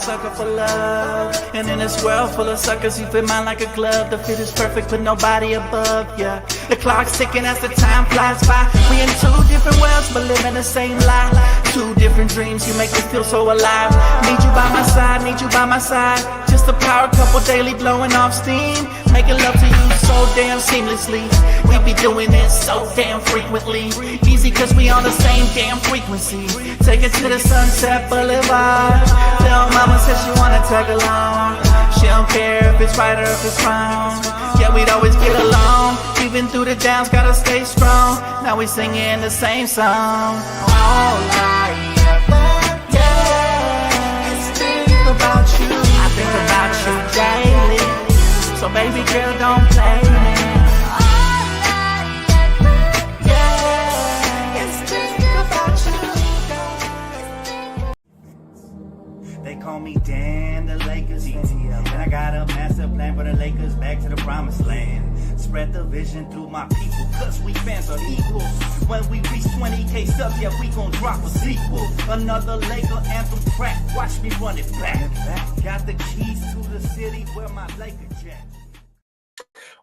sucker for love. And in this world full of suckers, you fit mine like a glove. The fit is perfect with nobody above, yeah. The clock's ticking as the time flies by. We in two different worlds, but living the same life. Two different dreams, you make me feel so alive. Need you by my side, need you by my side. Just a power couple daily blowing off steam. Making love to you so damn seamlessly. We be doing it so damn frequently. Easy cause we on the same damn frequency. Take it to the Sunset Boulevard. Tell mama says she wanna tag along. She don't care if it's right or if it's wrong. Yeah, we'd always get along. Even through the downs, gotta stay strong. Now we singing the same song. All I ever get is think about you. I think about you daily. So baby girl, don't play me. All I ever get is think about you. They call me Dan, the Lakers DTLF. And I got a master plan for the Lakers back to the promised land. Spread the vision through my people, cause we fans are equal. When we reach 20K subs, yeah, we gon' drop a sequel. Another Laker anthem track, watch me run it back. Got the keys to the city where my Laker jet.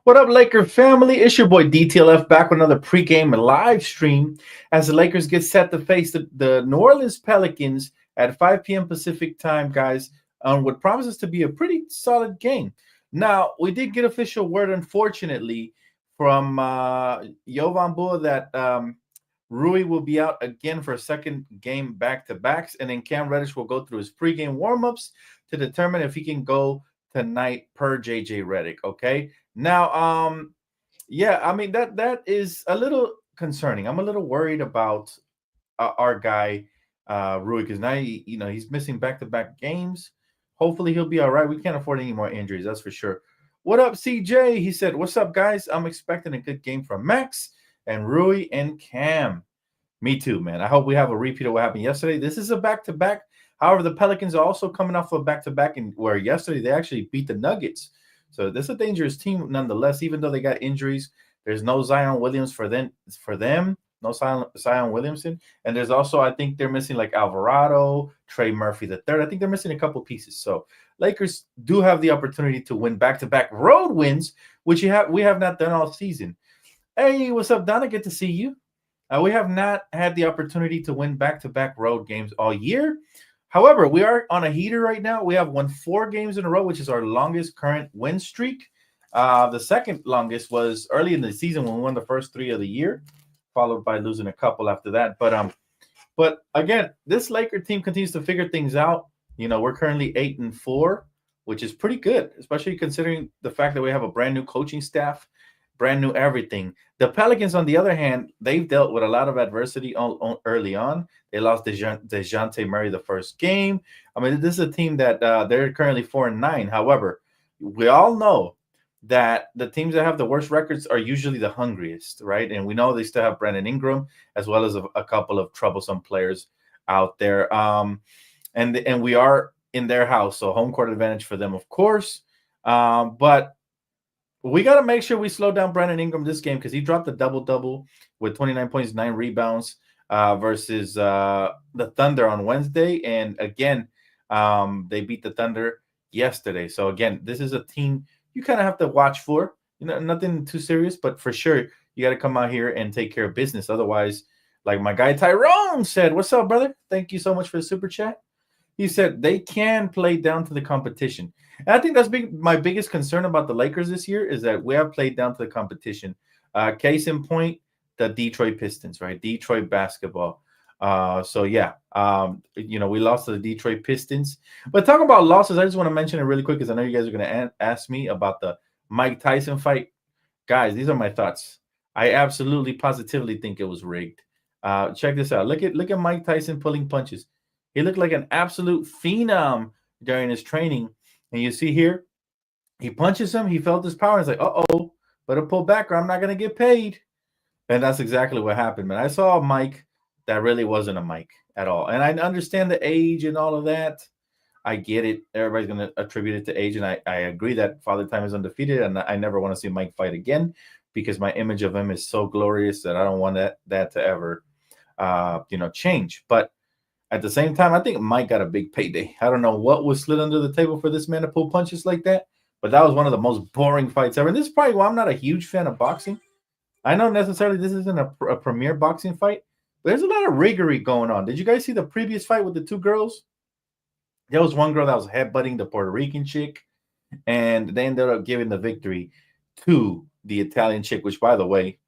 What up, Laker family? It's your boy DTLF back with another pregame live stream as the Lakers get set to face the New Orleans Pelicans at 5 p.m. Pacific time, guys, on what promises to be a pretty solid game. Now, we did get official word, unfortunately, from Jovan Bull that Rui will be out again for a second game back-to-backs, and then Cam Reddish will go through his pregame warm-ups to determine if he can go tonight per JJ Redick, okay? Now, yeah, I mean, that is a little concerning. I'm a little worried about our guy, Rui, because now, he's missing back-to-back games. Hopefully he'll be all right. We can't afford any more injuries, that's for sure. What up, CJ? He said, what's up, guys? I'm expecting a good game from Max and Rui and Cam. Me too, man. I hope we have a repeat of what happened yesterday. This is a back-to-back. However, the Pelicans are also coming off a back-to-back, and where yesterday they actually beat the Nuggets. So this is a dangerous team nonetheless, even though they got injuries. There's no Zion Williams for them. No Zion Williamson. And there's also, I think they're missing like Alvarado, Trey Murphy the third. I think they're missing a couple pieces. So Lakers do have the opportunity to win back-to-back road wins, which we have not done all season. Hey, what's up, Donna? Good to see you. We have not had the opportunity to win back-to-back road games all year. However, we are on a heater right now. We have won 4 games in a row, which is our longest current win streak. The second longest was early in the season when we won the first 3 of the year, followed by losing a couple after that. But again, this Laker team continues to figure things out. We're currently 8-4, which is pretty good, especially considering the fact that we have a brand new coaching staff, brand new everything. The Pelicans, on the other hand, they've dealt with a lot of adversity early on. They lost DeJounte Murray the first game. I mean, this is a team that they're currently 4-9. However, we all know that the teams that have the worst records are usually the hungriest, right? And we know they still have Brandon Ingram as well as a couple of troublesome players out there. And we are in their house, so home court advantage for them, of course. But we got to make sure we slow down Brandon Ingram this game because he dropped a double-double with 29 points, 9 rebounds versus the Thunder on Wednesday. And again, they beat the Thunder yesterday. So again, this is a team you kind of have to watch for. Nothing too serious, but for sure, you got to come out here and take care of business. Otherwise, like my guy Tyrone said, what's up, brother? Thank you so much for the super chat. He said they can play down to the competition. And I think that's my biggest concern about the Lakers this year is that we have played down to the competition. Case in point, the Detroit Pistons, right? Detroit basketball. So yeah, we lost to the Detroit Pistons. But talking about losses, I just want to mention it really quick because I know you guys are going to ask me about the Mike Tyson fight. Guys, these are my thoughts. I absolutely, positively think it was rigged. Check this out. Look at Mike Tyson pulling punches. He looked like an absolute phenom during his training. And you see here, he punches him. He felt his power. He's like, uh-oh, better pull back or I'm not going to get paid. And that's exactly what happened, man. I saw a Mike that really wasn't a Mike at all. And I understand the age and all of that. I get it. Everybody's going to attribute it to age. And I agree that Father Time is undefeated. And I never want to see Mike fight again because my image of him is so glorious that I don't want that to ever, change. But At the same time, I think Mike got a big payday. I don't know what was slid under the table for this man to pull punches like that, but that was one of the most boring fights ever. And this is probably why I'm not a huge fan of boxing. I know necessarily this isn't a premier boxing fight, but there's a lot of riggery going on. Did you guys see the previous fight with the two girls? There was one girl that was headbutting the Puerto Rican chick, and they ended up giving the victory to the Italian chick, which, by the way,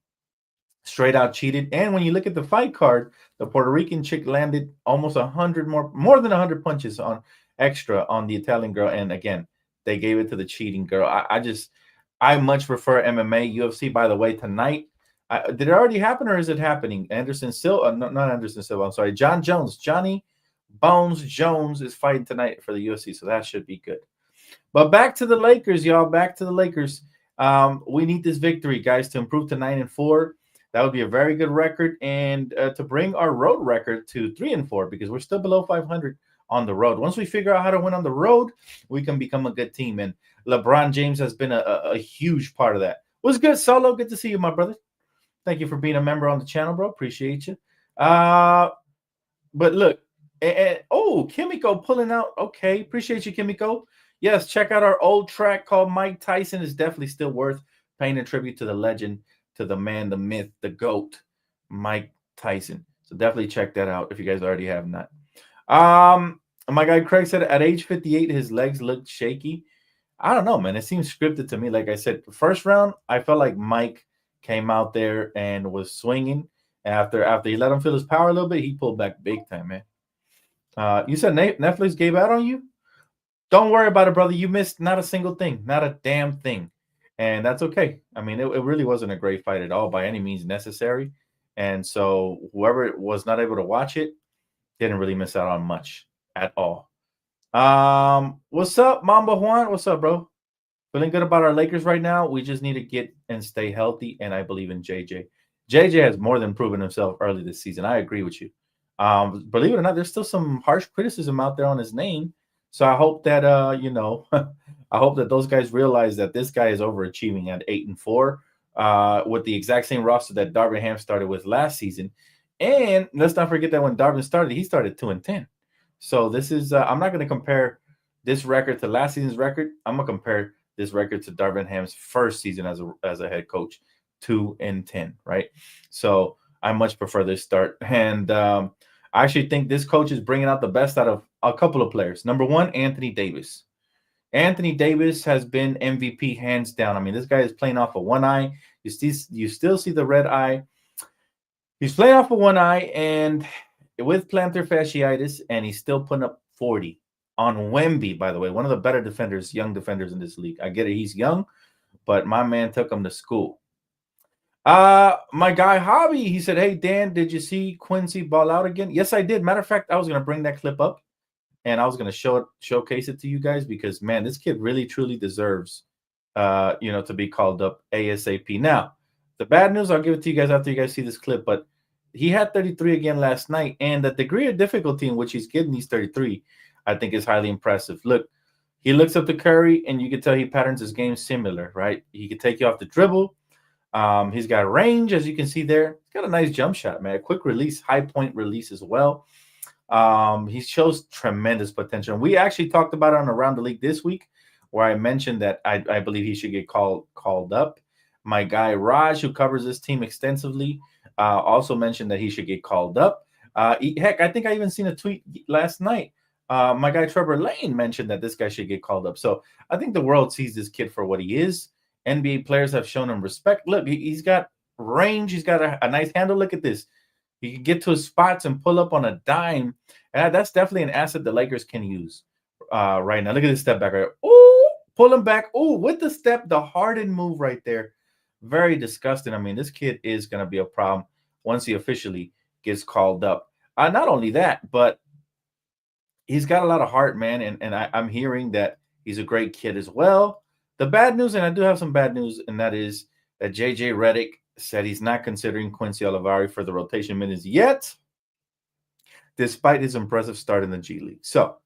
straight out cheated. And when you look at the fight card, the Puerto Rican chick landed almost 100 more than 100 punches on extra on the Italian girl. And again, they gave it to the cheating girl. I much prefer MMA. UFC, by the way, tonight. Did it already happen or is it happening? Anderson Silva, not Anderson Silva. I'm sorry, Johnny Bones Jones is fighting tonight for the UFC, so that should be good. But back to the Lakers, y'all. Back to the Lakers. We need this victory, guys, to improve to 9-4. That would be a very good record, and to bring our road record to 3-4 because we're still below 500 on the road. Once we figure out how to win on the road, we can become a good team. And LeBron James has been a huge part of that. What's good, Solo? Good to see you, my brother. Thank you for being a member on the channel, bro. Appreciate you. But look, Kimiko pulling out. Okay, appreciate you, Kimiko. Yes, check out our old track called Mike Tyson. Is definitely still worth paying a tribute to the legend, to the man, the myth, the GOAT, Mike Tyson. So definitely check that out if you guys already have not. My guy Craig said at age 58, his legs looked shaky. I don't know, man. It seems scripted to me. Like I said, first round, I felt like Mike came out there and was swinging. After he let him feel his power a little bit, he pulled back big time, man. You said Netflix gave out on you? Don't worry about it, brother. You missed not a single thing, not a damn thing. And that's okay. I mean, it really wasn't a great fight at all by any means necessary. And so whoever was not able to watch it didn't really miss out on much at all. What's up, Mamba Juan? What's up, bro? Feeling good about our Lakers right now. We just need to get and stay healthy, and I believe in JJ. JJ has more than proven himself early this season. I agree with you. Believe it or not, there's still some harsh criticism out there on his name. So I hope that I hope that those guys realize that this guy is overachieving at 8-4 with the exact same roster that Darvin Ham started with last season. And let's not forget that when Darvin started, he started 2-10. So this is I'm not going to compare this record to last season's record. I'm going to compare this record to Darvin Ham's first season as a head coach, 2-10, right? So I much prefer this start. And I actually think this coach is bringing out the best out of a couple of players. Number one, Anthony Davis. Anthony Davis has been MVP hands down. I mean, this guy is playing off of one eye. You still see the red eye. He's playing off of one eye and with plantar fasciitis, and he's still putting up 40 on Wemby, by the way, one of the better defenders, young defenders in this league. I get it. He's young, but my man took him to school. My guy Hobby, he said, hey, Dan, did you see Quincy ball out again? Yes, I did. Matter of fact, I was going to bring that clip up and I was going to showcase it to you guys because, man, this kid really, truly deserves, to be called up ASAP. Now, the bad news, I'll give it to you guys after you guys see this clip, but he had 33 again last night, and the degree of difficulty in which he's getting these 33, I think is highly impressive. Look, he looks up to Curry, and you can tell he patterns his game similar, right? He can take you off the dribble. He's got range, as you can see there. He's got a nice jump shot, man. Quick release, high point release as well. He shows tremendous potential. We actually talked about it on Around the League this week, where I mentioned that I believe he should get called up. My guy Raj, who covers this team extensively, also mentioned that he should get called up. Heck, I think I even seen a tweet last night. My guy Trevor Lane mentioned that this guy should get called up. So I think the world sees this kid for what he is. NBA players have shown him respect. Look, he's got range. He's got a nice handle. Look at this. He can get to his spots and pull up on a dime. And that's definitely an asset the Lakers can use right now. Look at this step back right. Oh, pull him back. Oh, with the step, the Harden move right there. Very disgusting. I mean, this kid is going to be a problem once he officially gets called up. Not only that, but he's got a lot of heart, man. And I'm hearing that he's a great kid as well. The bad news, and I do have some bad news, and that is that JJ Redick said he's not considering Quincy Olivari for the rotation minutes yet, despite his impressive start in the G League. So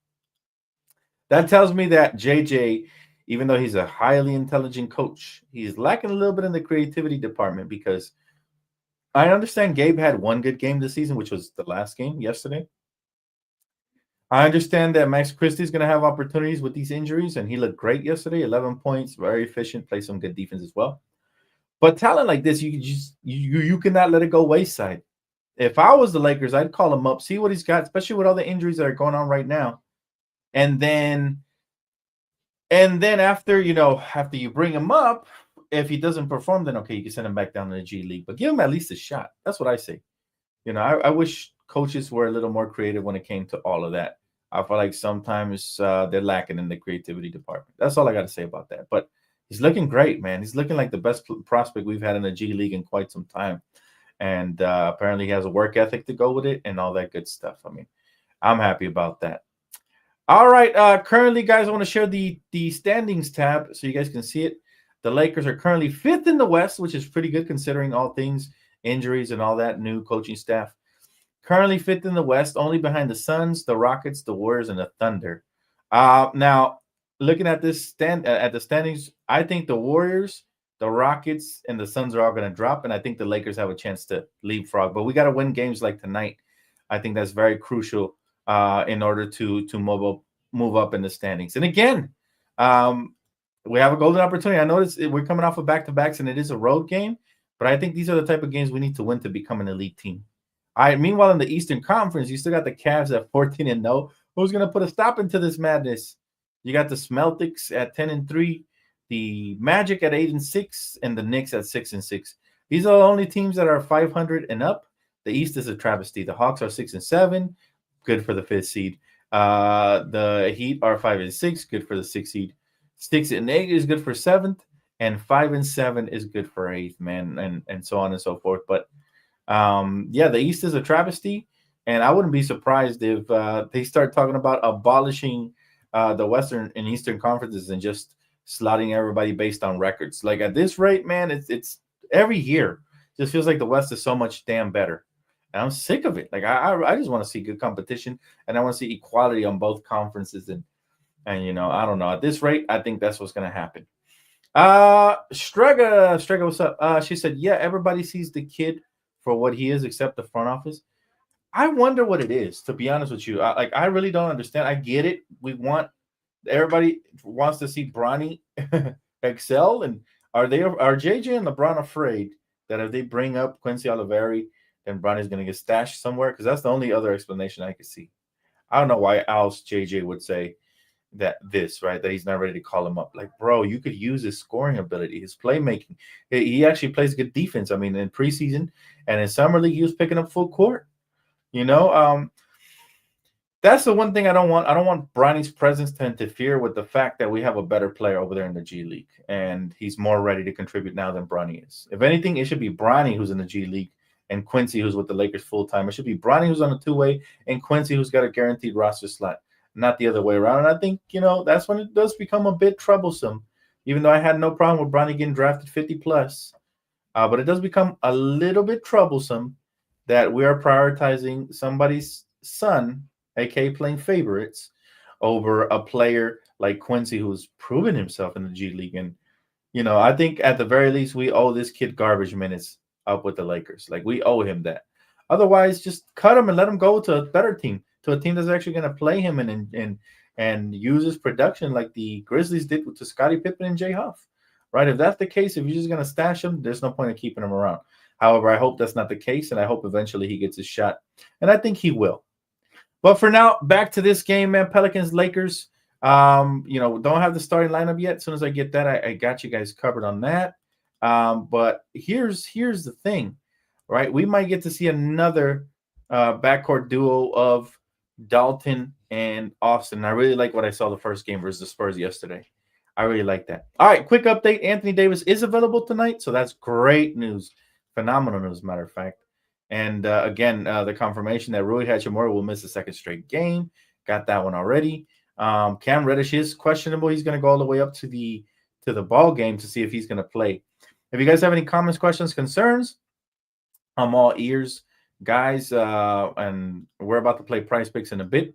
that tells me that JJ, even though he's a highly intelligent coach, he's lacking a little bit in the creativity department, because I understand Gabe had one good game this season, which was the last game yesterday. I understand that Max Christie's going to have opportunities with these injuries, and he looked great yesterday. 11 points, very efficient, play some good defense as well. But talent like this, you cannot let it go wayside. If I was the Lakers, I'd call him up, see what he's got, especially with all the injuries that are going on right now. And then after after you bring him up, if he doesn't perform, then okay, you can send him back down to the G League. But give him at least a shot. That's what I say. I wish coaches were a little more creative when it came to all of that. I feel like sometimes they're lacking in the creativity department. That's all I got to say about that. But he's looking great, man. He's looking like the best prospect we've had in the G League in quite some time. And apparently he has a work ethic to go with it and all that good stuff. I mean, I'm happy about that. All right. Currently, guys, I want to share the standings tab so you guys can see it. The Lakers are currently 5th in the West, which is pretty good considering all things, injuries and all that, new coaching staff. Currently 5th in the West, only behind the Suns, the Rockets, the Warriors, and the Thunder. Now, looking at this at the standings, I think the Warriors, the Rockets, and the Suns are all going to drop, and I think the Lakers have a chance to leapfrog. But we got to win games like tonight. I think that's very crucial in order to move up in the standings. And again, we have a golden opportunity. I noticed we're coming off of back-to-backs, and it is a road game, but I think these are the type of games we need to win to become an elite team. Meanwhile, in the Eastern Conference, you still got the Cavs at 14-0. Who's going to put a stop into this madness? You got the Celtics at 10-3, the Magic at 8-6, and the Knicks at 6-6. These are the only teams that are 500 and up. The East is a travesty. The Hawks are 6-7, good for the 5th seed. The Heat are 5-6, good for the 6th seed. 6-8 is good for 7th, and 5-7 is good for 8th, man, and so on and so forth. But the East is a travesty, and I wouldn't be surprised if they start talking about abolishing the Western and Eastern conferences and just slotting everybody based on records. Like at this rate, man, it's every year just feels like the West is so much damn better. And I'm sick of it. Like I just want to see good competition, and I want to see equality on both conferences. And I don't know. At this rate, I think that's what's going to happen. Strega, what's up? She said, yeah, everybody sees the kid for what he is except the front office. I wonder what it is, to be honest with you. I really don't understand. I get it. Everybody wants to see Bronny excel, and are JJ and LeBron afraid that if they bring up Quincy Oliveri, then Bronny's going to get stashed somewhere? Because that's the only other explanation I could see. I don't know why else JJ would say that he's not ready to call him up. Like, bro, you could use his scoring ability, his playmaking. He actually plays good defense. I mean, in preseason and in summer league, he was picking up full court. That's the one thing I don't want. I don't want Bronny's presence to interfere with the fact that we have a better player over there in the G League, and he's more ready to contribute now than Bronny is. If anything, it should be Bronny who's in the G League and Quincy who's with the Lakers full time. It should be Bronny who's on a two-way and Quincy who's got a guaranteed roster slot, not the other way around. And I think, that's when it does become a bit troublesome, even though I had no problem with Bronny getting drafted 50+. But it does become a little bit troublesome that we are prioritizing somebody's son, a.k.a. playing favorites, over a player like Quincy who's proven himself in the G League. And, I think at the very least we owe this kid garbage minutes up with the Lakers. Like, we owe him that. Otherwise, just cut him and let him go to a better team, to a team that's actually going to play him and use his production like the Grizzlies did to Scottie Pippen and Jay Huff, right? If that's the case, if you're just going to stash him, there's no point in keeping him around. However, I hope that's not the case, and I hope eventually he gets his shot, and I think he will. But for now, back to this game, man. Pelicans, Lakers. Don't have the starting lineup yet. As soon as I get that, I got you guys covered on that. But here's the thing, right? We might get to see another backcourt duo of Dalton and Austin. I really like what I saw the first game versus the Spurs yesterday. I really like that. All right, quick update. Anthony Davis is available tonight, so that's great news. Phenomenal news, matter of fact. And again, the confirmation that Rui Hachimura will miss the second straight game. Got that one already. Cam Reddish is questionable. He's going to go all the way up to the ball game to see if he's going to play. If you guys have any comments, questions, concerns, I'm all ears, guys. And we're about to play Prizepicks in a bit.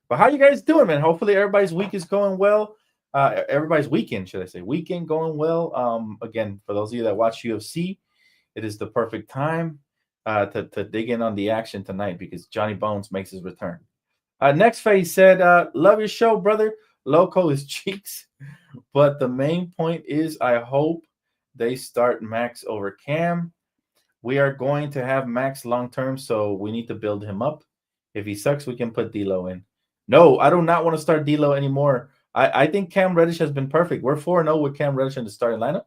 But how you guys doing, man? Hopefully everybody's week is going well. Everybody's weekend, should I say. Weekend going well. Again, for those of you that watch UFC, it is the perfect time to dig in on the action tonight because Johnny Bones makes his return. Next phase said, love your show, brother. Loco is cheeks. But the main point is, I hope they start Max over Cam. We are going to have Max long term, so we need to build him up. If he sucks, we can put D'Lo in. No, I do not want to start D'Lo anymore. I think Cam Reddish has been perfect. We're 4-0 with Cam Reddish in the starting lineup.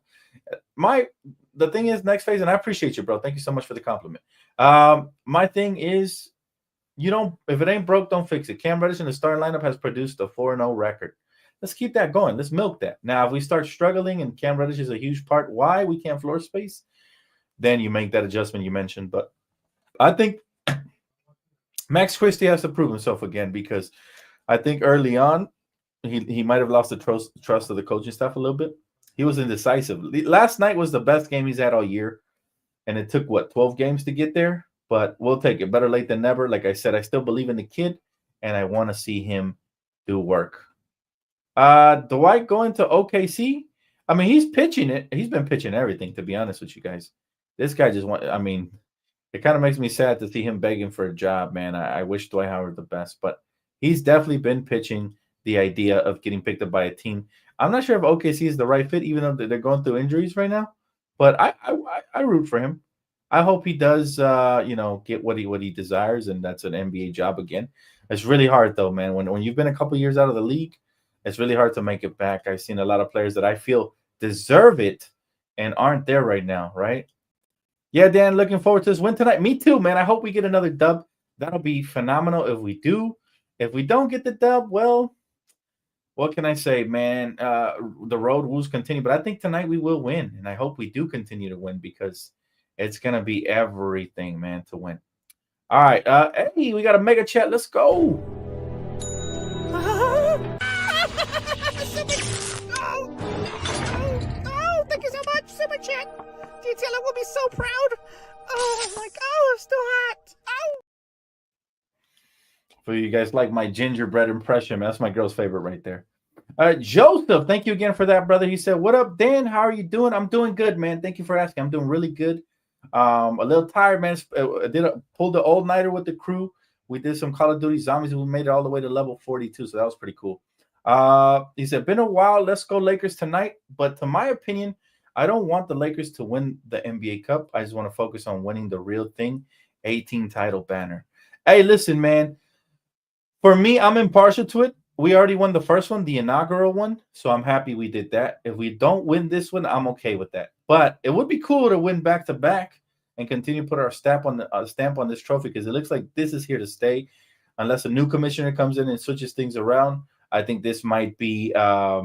The thing is, next phase, and I appreciate you, bro. Thank you so much for the compliment. My thing is, you don't, if it ain't broke, don't fix it. Cam Reddish in the starting lineup has produced a 4-0 record. Let's keep that going. Let's milk that. Now, if we start struggling and Cam Reddish is a huge part why we can't floor space, then you make that adjustment you mentioned. But I think Max Christie has to prove himself again, because I think early on he might have lost the trust of the coaching staff a little bit. He was indecisive. Last night was the best game he's had all year, and it took 12 games to get there. But we'll take it. Better late than never. Like I said, I still believe in the kid, and I want to see him do work. Dwight going to OKC? I mean, he's pitching it. He's been pitching everything, to be honest with you guys. This guy just want. I mean, it kind of makes me sad to see him begging for a job, man. I wish Dwight Howard the best, but he's definitely been pitching the idea of getting picked up by a team. I'm not sure if OKC is the right fit, even though they're going through injuries right now. But I root for him. I hope he does, get what he desires, and that's an NBA job again. It's really hard though, man. When you've been a couple years out of the league, it's really hard to make it back. I've seen a lot of players that I feel deserve it and aren't there right now, right? Yeah, Dan, looking forward to this win tonight. Me too, man. I hope we get another dub. That'll be phenomenal if we do. If we don't get the dub, well, what can I say, man? The road woes continue, but I think tonight we will win, and I hope we do continue to win, because it's gonna be everything, man, to win. All right, hey, we got a mega chat. Let's go. Oh, thank you so much, Super Chat. DTLF will be so proud. Oh, I'm like, oh, it's too hot. Oh. For you guys like my gingerbread impression, man. That's my girl's favorite right there. Joseph, thank you again for that, brother. He said, what up, Dan? How are you doing? I'm doing good, man. Thank you for asking. I'm doing really good. A little tired, man. I pulled the all-nighter with the crew. We did some Call of Duty Zombies, and we made it all the way to level 42, so that was pretty cool. He said, been a while. Let's go Lakers tonight. But to my opinion, I don't want the Lakers to win the NBA Cup. I just want to focus on winning the real thing, 18 title banner. Hey, listen, man. For me, I'm impartial to it. We already won the first one, the inaugural one, so I'm happy we did that. If we don't win this one, I'm okay with that. But it would be cool to win back-to-back and continue to put our stamp on this trophy, because it looks like this is here to stay. Unless a new commissioner comes in and switches things around, I think this might be, I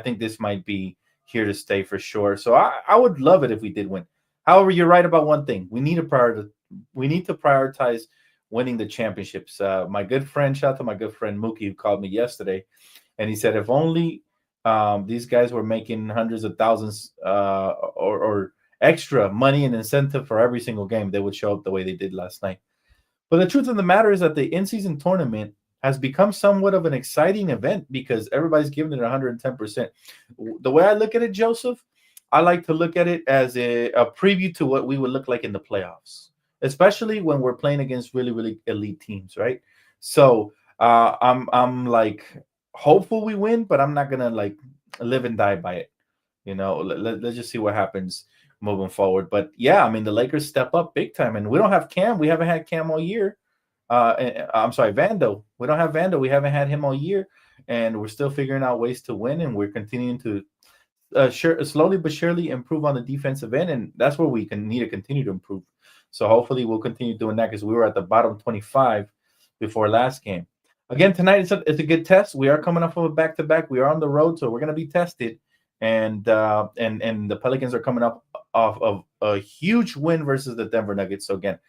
think this might be here to stay for sure. So I would love it if we did win. However, you're right about one thing. We need to prioritize winning the championships. My good friend, shout out to my good friend Mookie, who called me yesterday, and he said if only these guys were making hundreds of thousands or extra money and incentive for every single game, they would show up the way they did last night. But the truth of the matter is that the in-season tournament has become somewhat of an exciting event because everybody's giving it 110%. The way I look at it, Joseph, I like to look at it as a preview to what we would look like in the playoffs, especially when we're playing against really, really elite teams, right? So I'm like hopeful we win, but I'm not gonna like live and die by it. Let's just see what happens moving forward. But yeah, I mean the Lakers step up big time, and we don't have Cam. We haven't had Cam all year. I'm sorry, Vando. We don't have Vando. We haven't had him all year, and we're still figuring out ways to win, and we're continuing to slowly but surely improve on the defensive end, and that's where we need to continue to improve. So hopefully we'll continue doing that because we were at the bottom 25 before last game. Again, tonight it's a good test. We are coming off of a back-to-back. We are on the road, so we're going to be tested. And the Pelicans are coming up off of a huge win versus the Denver Nuggets. So again,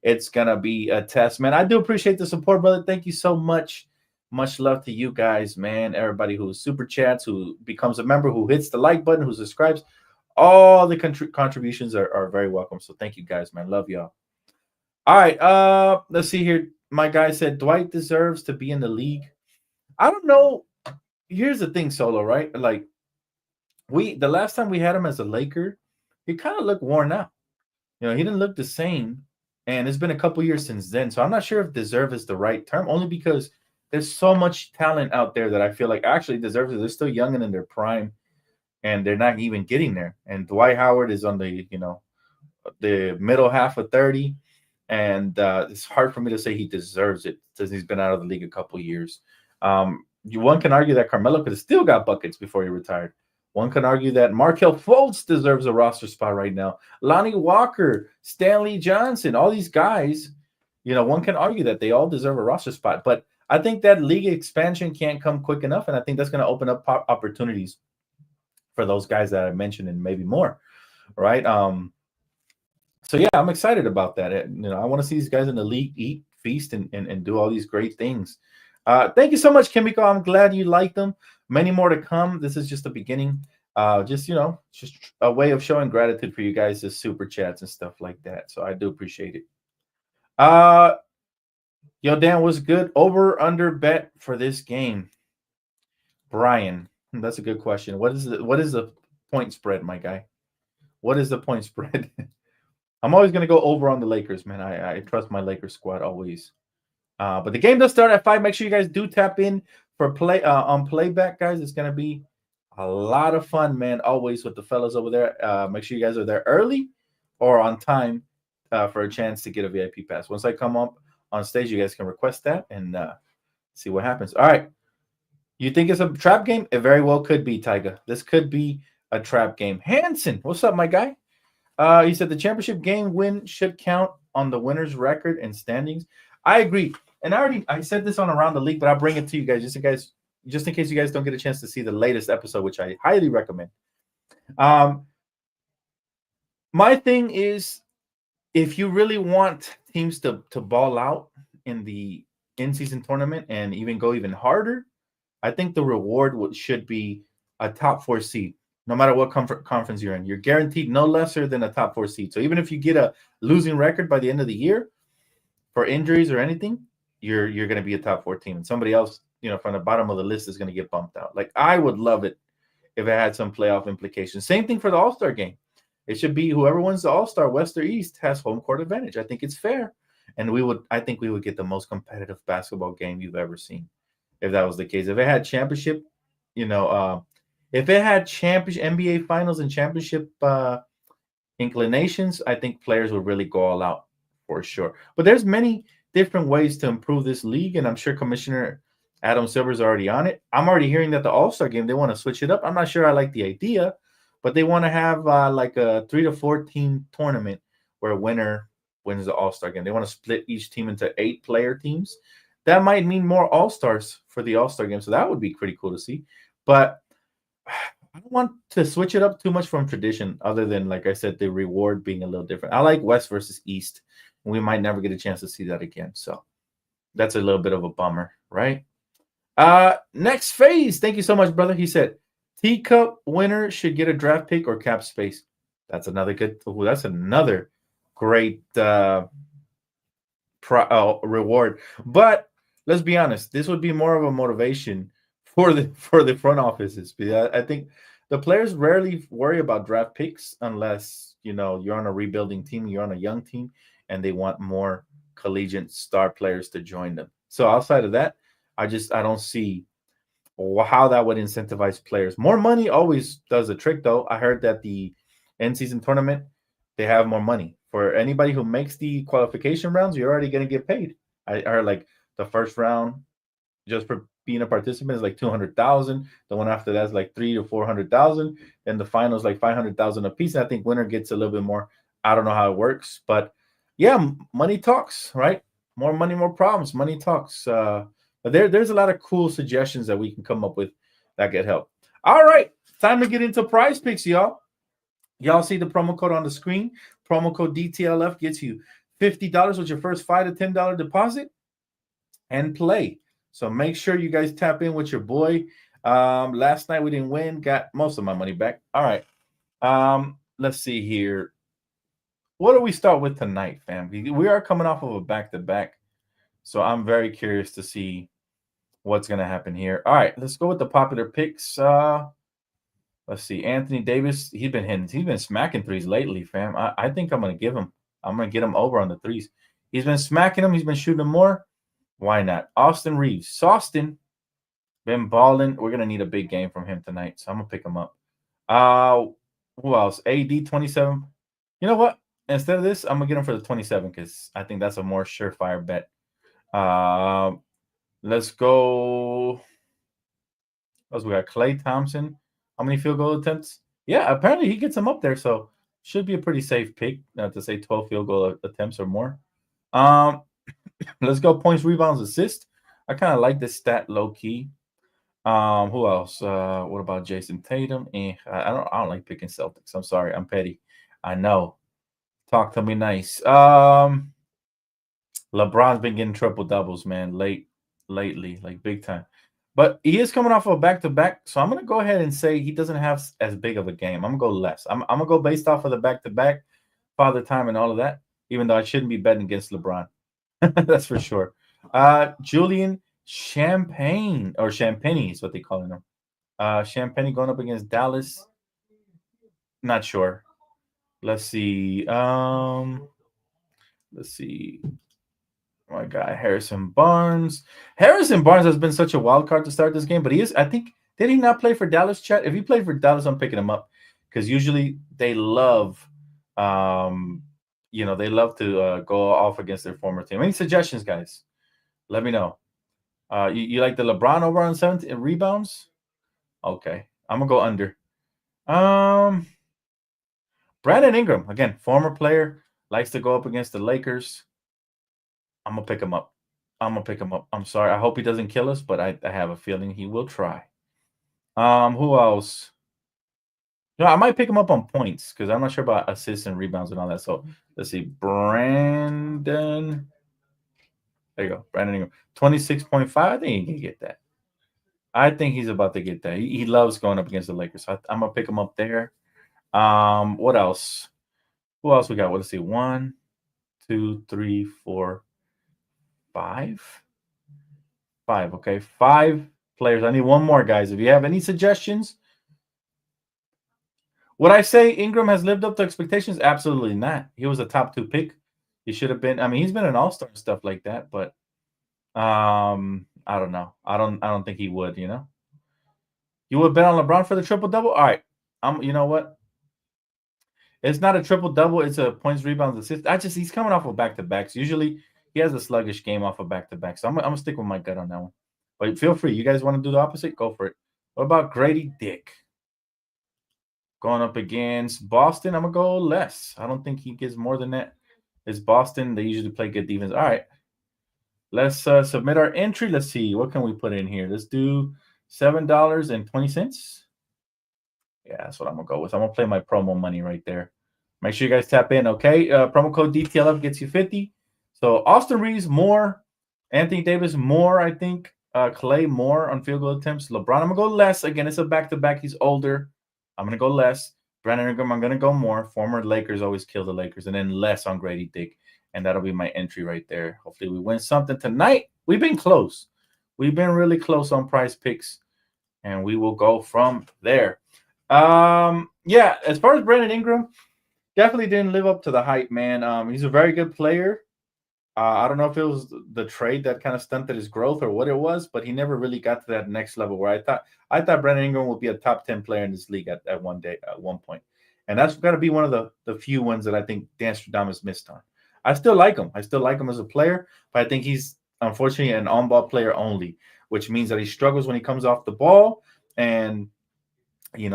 it's going to be a test, man. I do appreciate the support, brother. Thank you so much. Much love to you guys, man. Everybody who super chats, who becomes a member, who hits the like button, who subscribes. All the contributions are very welcome. So thank you guys, man. Love y'all. All right. Let's see here. My guy said Dwight deserves to be in the league. I don't know. Here's the thing, Solo, right? Like the last time we had him as a Laker, he kind of looked worn out. He didn't look the same And it's been a couple years since then. So I'm not sure if deserve is the right term, only because there's so much talent out there that I feel like actually deserves it. They're still young and in their prime, and they're not even getting there. And Dwight Howard is on the middle half of 30, and it's hard for me to say he deserves it since he's been out of the league a couple years. One can argue that Carmelo could have still got buckets before he retired. One can argue that Markelle Fultz deserves a roster spot right now. Lonnie Walker, Stanley Johnson, all these guys, one can argue that they all deserve a roster spot. But I think that league expansion can't come quick enough, and I think that's going to open up opportunities for those guys that I mentioned and maybe more, right? So yeah, I'm excited about that. I want to see these guys in the league eat, feast, and do all these great things. Thank you so much, Kimiko. I'm glad you liked them. Many more to come. This is just the beginning. Just a way of showing gratitude for you guys, the super chats and stuff like that. So I do appreciate it. Yo, Dan, was good over under bet for this game? Brian, that's a good question. What is the point spread, my guy? What is the point spread? I'm always going to go over on the Lakers, man. I trust my Lakers squad always. But the game does start at 5. Make sure you guys do tap in for on playback, guys. It's going to be a lot of fun, man, always with the fellas over there. Make sure you guys are there early or on time for a chance to get a VIP pass. Once I come up on stage, you guys can request that and see what happens. All right. You think it's a trap game? It very well could be, Tyga. This could be a trap game. Hanson, what's up, my guy? He said the championship game win should count on the winner's record and standings. I agree. And I said this on Around the League, but I'll bring it to you guys just in case you guys don't get a chance to see the latest episode, which I highly recommend. My thing is, if you really want teams to ball out in the in-season tournament and go even harder, I think the reward should be a top 4 seed. No matter what conference you're in, you're guaranteed no lesser than a top 4 seed. So even if you get a losing record by the end of the year for injuries or anything, you're going to be a top 4 team. And somebody else, from the bottom of the list is going to get bumped out. Like, I would love it if it had some playoff implications. Same thing for the All-Star game. It should be whoever wins the All-Star, West or East, has home court advantage. I think it's fair. And I think we would get the most competitive basketball game you've ever seen if that was the case. If it had championship, if it had NBA Finals and championship inclinations, I think players would really go all out for sure. But there's many different ways to improve this league, and I'm sure Commissioner Adam Silver's already on it. I'm already hearing that the All-Star game, they want to switch it up. I'm not sure I like the idea, but they want to have like a 3 to 4 team tournament where a winner wins the All-Star game. They want to split each team into 8-player teams. That might mean more All-Stars for the All-Star game, so that would be pretty cool to see. But I don't want to switch it up too much from tradition, other than, like I said, the reward being a little different. I like West versus East. We might never get a chance to see that again. So that's a little bit of a bummer, right? Next phase. Thank you so much, brother. He said, Teacup winner should get a draft pick or cap space. That's another great reward. But let's be honest, this would be more of a motivation for the front offices. I think the players rarely worry about draft picks unless you're on a rebuilding team, you're on a young team, and they want more collegiate star players to join them. So outside of that, I don't see how that would incentivize players. More money always does the trick, though. I heard that the in-season tournament, they have more money. For anybody who makes the qualification rounds, you're already going to get paid. I heard like the first round, just for being a participant, is like $200,000. The one after that's like $300,000 to $400,000, and the finals like $500,000 a piece. I think winner gets a little bit more. I don't know how it works, but yeah, money talks, right? More money, more problems. Money talks. But there's a lot of cool suggestions that we can come up with that get help. All right, time to get into Prizepicks, y'all. Y'all see the promo code on the screen. Promo code DTLF gets you $50 with your first $5 to $10 deposit and play. So make sure you guys tap in with your boy. Last night we didn't win. Got most of my money back. All right. Let's see here. What do we start with tonight, fam? We are coming off of a back-to-back. So I'm very curious to see what's going to happen here. All right, let's go with the popular picks. Let's see. Anthony Davis, he's been smacking threes lately, fam. I think I'm going to give him. I'm going to get him over on the threes. He's been smacking them. He's been shooting them more. Why not? Austin Reeves. Sawston. Been balling. We're going to need a big game from him tonight, so I'm going to pick him up. Who else? AD 27. You know what? Instead of this, I'm going to get him for the 27 because I think that's a more surefire bet. Let's go. What else we got? Klay Thompson. How many field goal attempts? Yeah, apparently he gets them up there, so should be a pretty safe pick. To say 12 field goal attempts or more. Let's go points, rebounds, assists. I kind of like this stat low key. Who else? What about Jason Tatum? I don't like picking Celtics. I'm sorry, I'm petty. I know. Talk to me nice. LeBron's been getting triple doubles, man, lately, like big time. But he is coming off of a back-to-back, so I'm gonna go ahead and say he doesn't have as big of a game. I'm gonna go less. I'm gonna go based off of the back-to-back, father time, and all of that. Even though I shouldn't be betting against LeBron, that's for sure. Julian Champagne or Champagne is what they calling him. Champagne going up against Dallas. Not sure. Let's see. Let's see. My guy Harrison Barnes. Harrison Barnes has been such a wild card to start this game, but he is. I think did he not play for Dallas? Chat. If he played for Dallas, I'm picking him up because usually they love, they love to go off against their former team. Any suggestions, guys? Let me know. You like the LeBron over on 17 rebounds? Okay, I'm gonna go under. Brandon Ingram again, former player, likes to go up against the Lakers. I'm gonna pick him up. I'm sorry. I hope he doesn't kill us, but I have a feeling he will try. Who else? No, I might pick him up on points because I'm not sure about assists and rebounds and all that. So let's see. Brandon. There you go. Brandon Ingram. 26.5. I think he can get that. I think he's about to get that. He loves going up against the Lakers. So I'm gonna pick him up there. What else? Who else we got? Well, let's see. 1, 2, 3, 4, 5. 5. Okay, 5 players. I need one more, guys. If you have any suggestions, would I say Ingram has lived up to expectations? Absolutely not. He was a top 2 pick. He should have been. I mean, he's been an all-star and stuff like that, but I don't know. I don't think he would. You would bet on LeBron for the triple double. All right. You know what? It's not a triple double. It's a points, rebounds, assists. He's coming off of back-to-backs. Usually he has a sluggish game off of back-to-back. So I'm gonna stick with my gut on that one. But feel free. You guys want to do the opposite? Go for it. What about Grady Dick? Going up against Boston, I'm gonna go less. I don't think he gets more than that. It's Boston. They usually play good defense. All right. Let's submit our entry. Let's see. What can we put in here? Let's do $7.20. Yeah, that's what I'm gonna go with. I'm gonna play my promo money right there. Make sure you guys tap in, okay? Promo code DTLF gets you 50. So Austin Reeves more, Anthony Davis more, I think. Klay more on field goal attempts. LeBron, I'm gonna go less. Again, it's a back-to-back. He's older. I'm gonna go less. Brandon Ingram, I'm gonna go more. Former Lakers always kill the Lakers, and then less on Grady Dick, and that'll be my entry right there. Hopefully, we win something tonight. We've been close. We've been really close on Prizepicks, and we will go from there. Yeah, as far as Brandon Ingram, definitely didn't live up to the hype, man. He's a very good player. I don't know if it was the trade that kind of stunted his growth or what it was, but he never really got to that next level where I thought Brandon Ingram would be a top 10 player in this league at one point. And that's got to be one of the few ones that I think Dan Stradamus missed on. I still like him. I still like him as a player, but I think he's unfortunately an on-ball player only, which means that he struggles when he comes off the ball and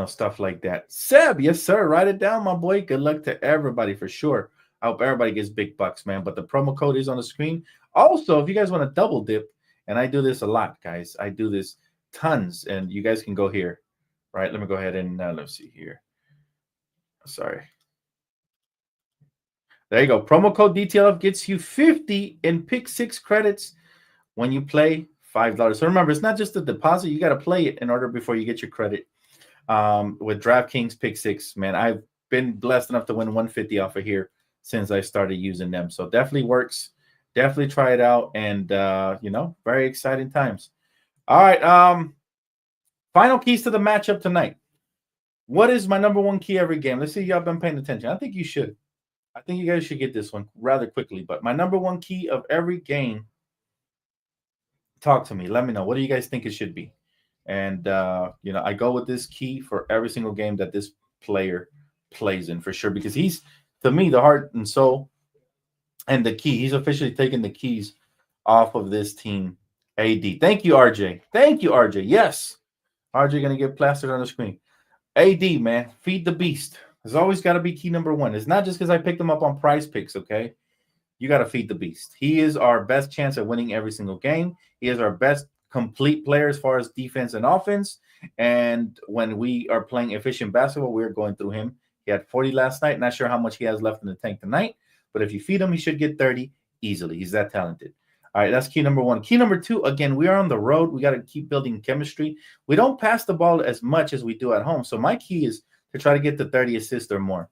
stuff like that. Seb, yes, sir. Write it down, my boy. Good luck to everybody for sure. I hope everybody gets big bucks, man. But the promo code is on the screen. Also, if you guys want to double dip, and I do this a lot, guys. I do this tons, and you guys can go here. Right? Let me go ahead and let's see here. Sorry. There you go. Promo code DTLF gets you 50 in pick 6 credits when you play $5. So remember, it's not just a deposit. You got to play it in order before you get your credit. With DraftKings pick 6, man, I've been blessed enough to win 150 off of here since I started using them. So definitely works. Definitely try it out. And, very exciting times. All right. Final keys to the matchup tonight. What is my number one key every game? Let's see if y'all been paying attention. I think you should. I think you guys should get this one rather quickly. But my number one key of every game, talk to me. Let me know. What do you guys think it should be? And, I go with this key for every single game that this player plays in for sure, because he's, to me, the heart and soul and the key. He's officially taken the keys off of this team. AD. Thank you, RJ. Thank you, RJ. Yes. RJ going to get plastered on the screen. AD, man, feed the beast. There's always got to be key number one. It's not just because I picked him up on Prizepicks, okay? You got to feed the beast. He is our best chance at winning every single game. He is our best complete player as far as defense and offense. And when we are playing efficient basketball, we're going through him. He had 40 last night. Not sure how much he has left in the tank tonight. But if you feed him, he should get 30 easily. He's that talented. All right, that's key number one. Key number two, again, we are on the road. We got to keep building chemistry. We don't pass the ball as much as we do at home. So my key is to try to get to 30 assists or more.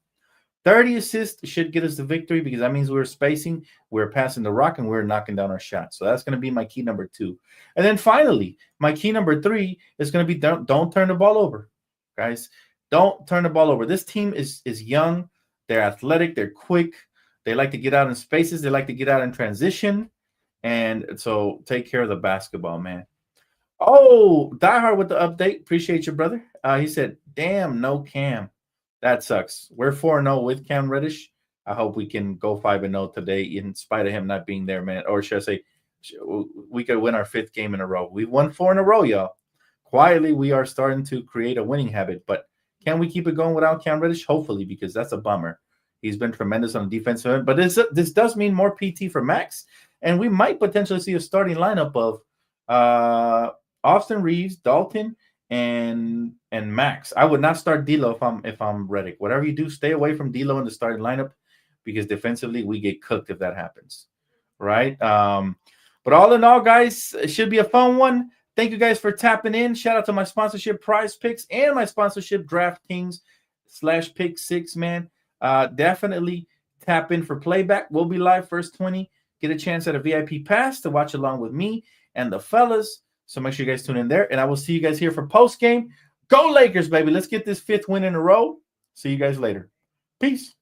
30 assists should get us the victory, because that means we're spacing, we're passing the rock, and we're knocking down our shots. So that's going to be my key number two. And then finally, my key number three is going to be don't turn the ball over, guys. Don't turn the ball over. This team is young. They're athletic. They're quick. They like to get out in spaces. They like to get out in transition. And so take care of the basketball, man. Oh, Diehard with the update. Appreciate you, brother. He said, damn, no Cam. That sucks. We're 4-0 with Cam Reddish. I hope we can go 5-0 today in spite of him not being there, man. Or should I say, we could win our 5th game in a row. We won 4 in a row, y'all. Quietly, we are starting to create a winning habit. But can we keep it going without Cam Reddish? Hopefully, because that's a bummer. He's been tremendous on the defensive end. But this does mean more PT for Max. And we might potentially see a starting lineup of Austin Reeves, Dalton, and Max. I would not start D'Lo if I'm Redick. Whatever you do, stay away from D'Lo in the starting lineup, because defensively we get cooked if that happens, right? But all in all, guys, it should be a fun one. Thank you guys for tapping in. Shout out to my sponsorship, Prizepicks, and my sponsorship, DraftKings/Pick6, man. Definitely tap in for playback. We'll be live first 20. Get a chance at a VIP pass to watch along with me and the fellas. So make sure you guys tune in there. And I will see you guys here for post game. Go Lakers, baby. Let's get this 5th win in a row. See you guys later. Peace.